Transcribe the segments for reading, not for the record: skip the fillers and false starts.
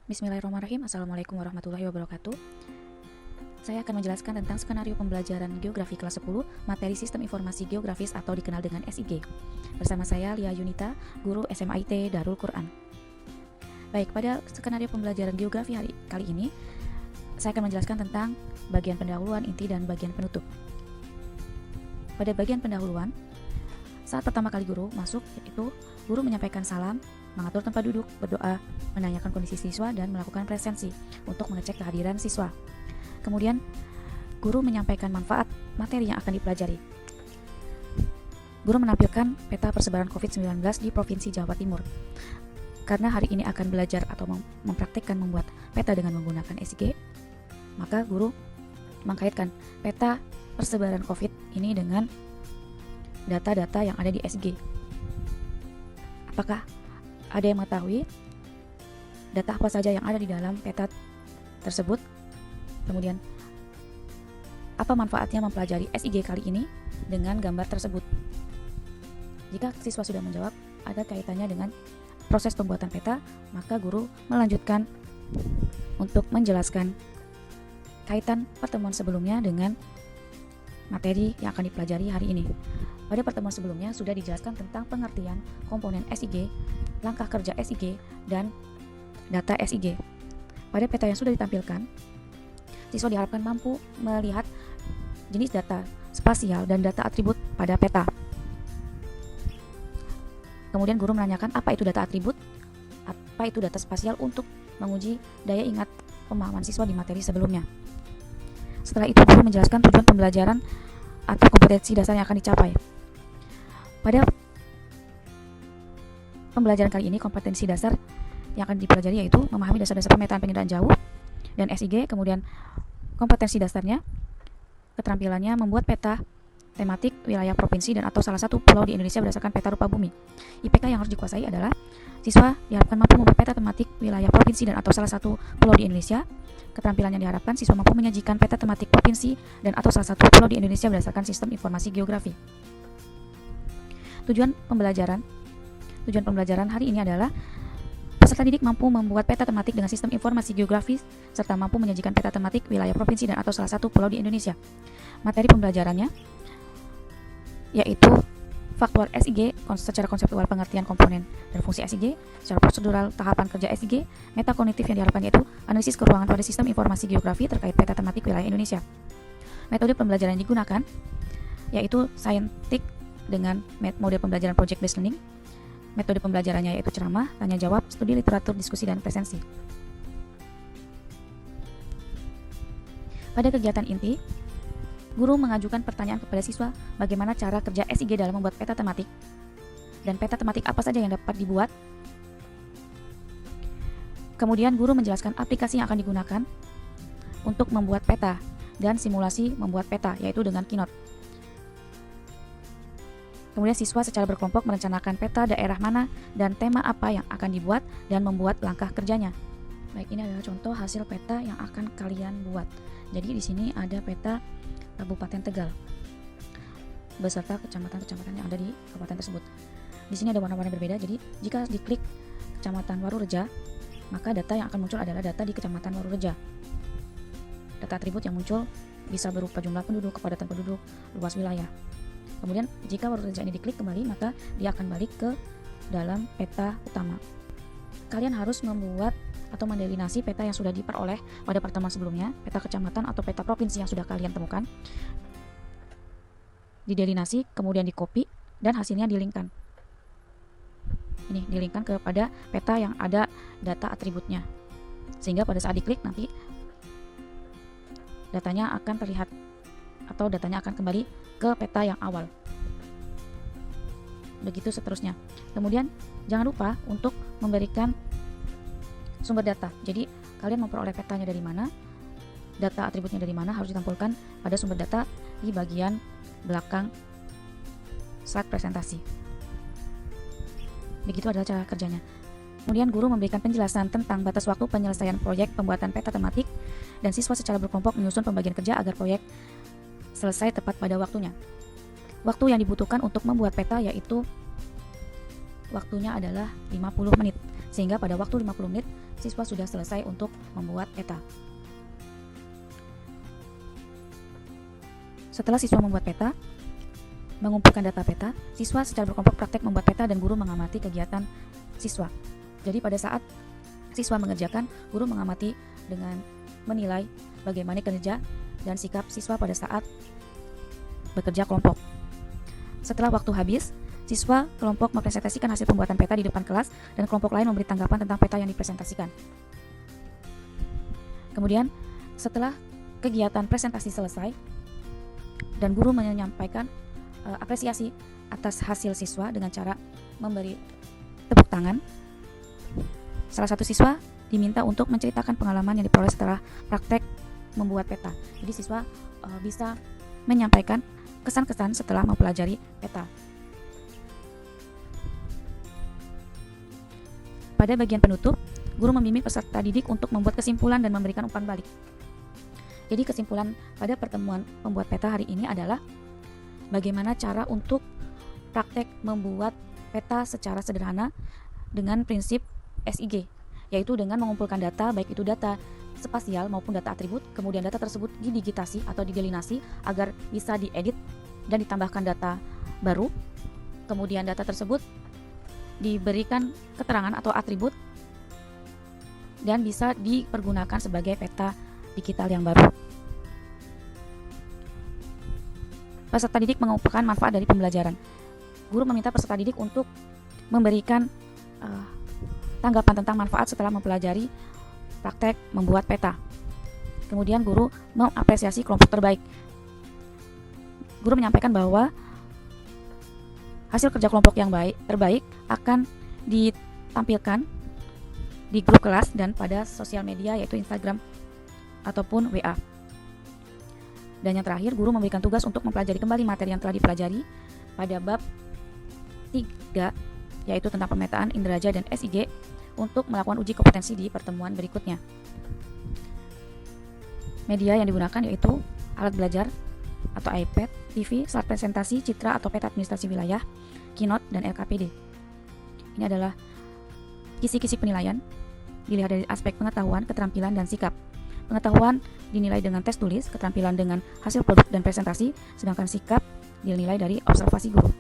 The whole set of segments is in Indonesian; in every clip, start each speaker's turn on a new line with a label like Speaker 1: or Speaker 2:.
Speaker 1: Bismillahirrahmanirrahim. Assalamualaikum warahmatullahi wabarakatuh. Saya akan menjelaskan tentang skenario pembelajaran Geografi kelas 10, materi Sistem Informasi Geografis atau dikenal dengan SIG. Bersama saya Lia Yunita, guru SMIT Darul Quran. Baik, pada skenario pembelajaran Geografi kali ini, saya akan menjelaskan tentang bagian pendahuluan, inti, dan bagian penutup. Pada bagian pendahuluan, saat pertama kali guru masuk, yaitu guru menyampaikan salam, mengatur tempat duduk, berdoa, menanyakan kondisi siswa, dan melakukan presensi untuk mengecek kehadiran siswa. Kemudian, guru menyampaikan manfaat materi yang akan dipelajari. Guru menampilkan peta persebaran COVID-19 di Provinsi Jawa Timur. Karena hari ini akan belajar atau mempraktikkan membuat peta dengan menggunakan SIG, maka guru mengkaitkan peta persebaran COVID ini dengan data-data yang ada di SIG. Apakah ada yang mengetahui data apa saja yang ada di dalam peta tersebut? Kemudian, apa manfaatnya mempelajari SIG kali ini dengan gambar tersebut? Jika siswa sudah menjawab ada kaitannya dengan proses pembuatan peta, maka guru melanjutkan untuk menjelaskan kaitan pertemuan sebelumnya dengan materi yang akan dipelajari hari ini. Pada pertemuan sebelumnya sudah dijelaskan tentang pengertian komponen SIG, langkah kerja SIG, dan data SIG. Pada peta yang sudah ditampilkan, siswa diharapkan mampu melihat jenis data spasial dan data atribut pada peta. Kemudian guru menanyakan apa itu data atribut, apa itu data spasial untuk menguji daya ingat pemahaman siswa di materi sebelumnya. Setelah itu guru menjelaskan tujuan pembelajaran atau kompetensi dasar yang akan dicapai. Pada pembelajaran kali ini, kompetensi dasar yang akan dipelajari yaitu memahami dasar-dasar pemetaan penginderaan jauh dan SIG. Kemudian kompetensi dasarnya, keterampilannya membuat peta tematik wilayah provinsi dan atau salah satu pulau di Indonesia berdasarkan peta rupa bumi. IPK yang harus dikuasai adalah siswa diharapkan mampu membuat peta tematik wilayah provinsi dan atau salah satu pulau di Indonesia. Keterampilan yang diharapkan siswa mampu menyajikan peta tematik provinsi dan atau salah satu pulau di Indonesia berdasarkan sistem informasi geografi. Tujuan pembelajaran hari ini adalah peserta didik mampu membuat peta tematik dengan sistem informasi geografis serta mampu menyajikan peta tematik wilayah provinsi dan atau salah satu pulau di Indonesia. Materi pembelajarannya yaitu faktual SIG secara konseptual, pengertian komponen dan fungsi SIG, secara prosedural tahapan kerja SIG, metakognitif yang diharapkan yaitu analisis keruangan pada sistem informasi geografi terkait peta tematik wilayah Indonesia. Metode pembelajaran yang digunakan yaitu scientific dengan model pembelajaran project based learning. Metode pembelajarannya yaitu ceramah, tanya jawab, studi literatur, diskusi, dan presensi. Pada kegiatan inti, guru mengajukan pertanyaan kepada siswa bagaimana cara kerja SIG dalam membuat peta tematik dan peta tematik apa saja yang dapat dibuat. Kemudian guru menjelaskan aplikasi yang akan digunakan untuk membuat peta dan simulasi membuat peta yaitu dengan Keynote. Kemudian siswa secara berkelompok merencanakan peta daerah mana dan tema apa yang akan dibuat dan membuat langkah kerjanya. Baik, ini adalah contoh hasil peta yang akan kalian buat. Jadi di sini ada peta Kabupaten Tegal beserta kecamatan-kecamatan yang ada di kabupaten tersebut. Di sini ada warna-warna berbeda. Jadi jika diklik Kecamatan Warureja, maka data yang akan muncul adalah data di Kecamatan Warureja. Data atribut yang muncul bisa berupa jumlah penduduk, kepadatan penduduk, luas wilayah. Kemudian jika Warureja ini diklik kembali, maka dia akan balik ke dalam peta utama. Kalian harus membuat atau mendelinasi peta yang sudah diperoleh pada pertemuan sebelumnya, peta kecamatan atau peta provinsi yang sudah kalian temukan. Didelinasi, kemudian dikopi, dan hasilnya dilinkkan. Ini dilinkkan kepada peta yang ada data atributnya. Sehingga pada saat diklik nanti datanya akan terlihat atau datanya akan kembali ke peta yang awal. Begitu seterusnya. Kemudian jangan lupa untuk memberikan sumber data. Jadi kalian memperoleh petanya dari mana, data atributnya dari mana harus ditampilkan pada sumber data di bagian belakang slide presentasi. Begitu adalah cara kerjanya. Kemudian guru memberikan penjelasan tentang batas waktu penyelesaian proyek pembuatan peta tematik dan siswa secara berkelompok menyusun pembagian kerja agar proyek selesai tepat pada waktunya. Waktu yang dibutuhkan untuk membuat peta yaitu waktunya adalah 50 menit. sehingga pada waktu 50 menit siswa sudah selesai untuk membuat peta. Setelah siswa membuat peta, mengumpulkan data peta, siswa secara berkelompok praktek membuat peta dan guru mengamati kegiatan siswa. Jadi pada saat siswa mengerjakan, guru mengamati dengan menilai bagaimana kerja dan sikap siswa pada saat bekerja kelompok. Setelah waktu habis, siswa kelompok mempresentasikan hasil pembuatan peta di depan kelas dan kelompok lain memberi tanggapan tentang peta yang dipresentasikan. Kemudian, setelah kegiatan presentasi selesai dan guru menyampaikan apresiasi atas hasil siswa dengan cara memberi tepuk tangan, salah satu siswa diminta untuk menceritakan pengalaman yang diperoleh setelah praktek membuat peta. Jadi siswa bisa menyampaikan kesan-kesan setelah mempelajari peta. Pada bagian penutup, guru membimbing peserta didik untuk membuat kesimpulan dan memberikan umpan balik. Jadi kesimpulan pada pertemuan membuat peta hari ini adalah bagaimana cara untuk praktek membuat peta secara sederhana dengan prinsip SIG, yaitu dengan mengumpulkan data, baik itu data spasial maupun data atribut, kemudian data tersebut didigitasi atau didelinasi agar bisa diedit dan ditambahkan data baru, kemudian data tersebut diberikan keterangan atau atribut dan bisa dipergunakan sebagai peta digital yang baru. Peserta didik mengumpulkan manfaat dari pembelajaran. Guru meminta peserta didik untuk memberikan tanggapan tentang manfaat setelah mempelajari praktek membuat peta. Kemudian guru mengapresiasi kelompok terbaik. Guru menyampaikan bahwa hasil kerja kelompok yang terbaik akan ditampilkan di grup kelas dan pada sosial media yaitu Instagram ataupun WA. Dan yang terakhir, guru memberikan tugas untuk mempelajari kembali materi yang telah dipelajari pada bab 3, yaitu tentang pemetaan inderaja dan SIG, untuk melakukan uji kompetensi di pertemuan berikutnya. Media yang digunakan yaitu alat belajar atau iPad, TV, slide presentasi, citra atau peta administrasi wilayah, Keynote, dan LKPD. Ini adalah kisi-kisi penilaian, dilihat dari aspek pengetahuan, keterampilan, dan sikap. Pengetahuan dinilai dengan tes tulis, keterampilan dengan hasil produk dan presentasi, sedangkan sikap dinilai dari observasi guru.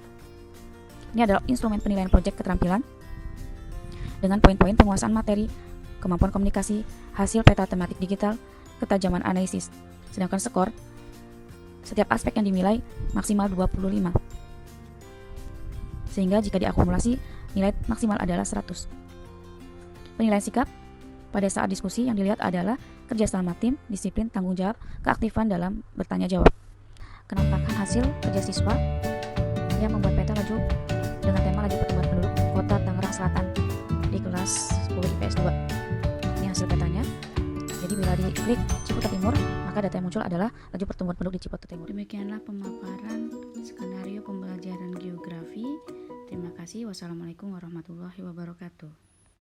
Speaker 1: Ini adalah instrumen penilaian proyek keterampilan dengan poin-poin penguasaan materi, kemampuan komunikasi, hasil peta tematik digital, ketajaman analisis. Sedangkan skor, setiap aspek yang dinilai maksimal 25. Sehingga jika diakumulasi, nilai maksimal adalah 100. Penilaian sikap pada saat diskusi yang dilihat adalah kerjasama tim, disiplin, tanggung jawab, keaktifan dalam bertanya jawab. Kenampakan hasil kerja siswa yang membuat peta laju dengan tema laju pertumbuhan penduduk Kota Tangerang Selatan di kelas 10 IPS 2. Ini hasil petanya. Jadi bila diklik Ciputat Timur, maka data yang muncul adalah laju pertumbuhan penduduk di Ciputat Timur. Demikianlah pemaparan skenario pembelajaran geografi. Terima kasih. Wassalamualaikum warahmatullahi wabarakatuh.